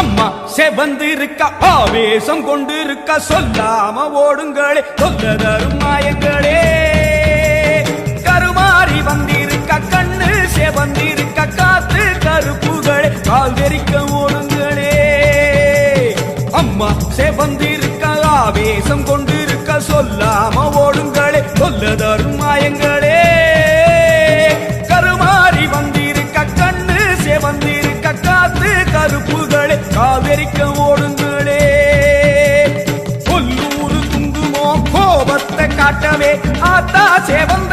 அம்மா செவந்திருக்க ஆவேசம் கொண்டிருக்க சொல்லாம ஓடுங்களே சொல்ல தரும் மாயங்களே கருமாறி வந்திருக்க கண்ணு செவந்திருக்க காத்து கருப்புகளே கால் தெரிக்க ஓடுங்களே அம்மா செவந்திருக்க ஆவேசம் கொண்டிருக்க சொல்லாம ஓடுங்களே சொல்ல தரும் மாயங்களே கருமாறி வந்திருக்க கண்ணு செவந்திருக்க காத்து கருப்புகளே காவிரிக்க ஓடுங்களே கொல்லூரு குங்குமோ கோபத்தை காட்டவே ஆத்தா செவந்த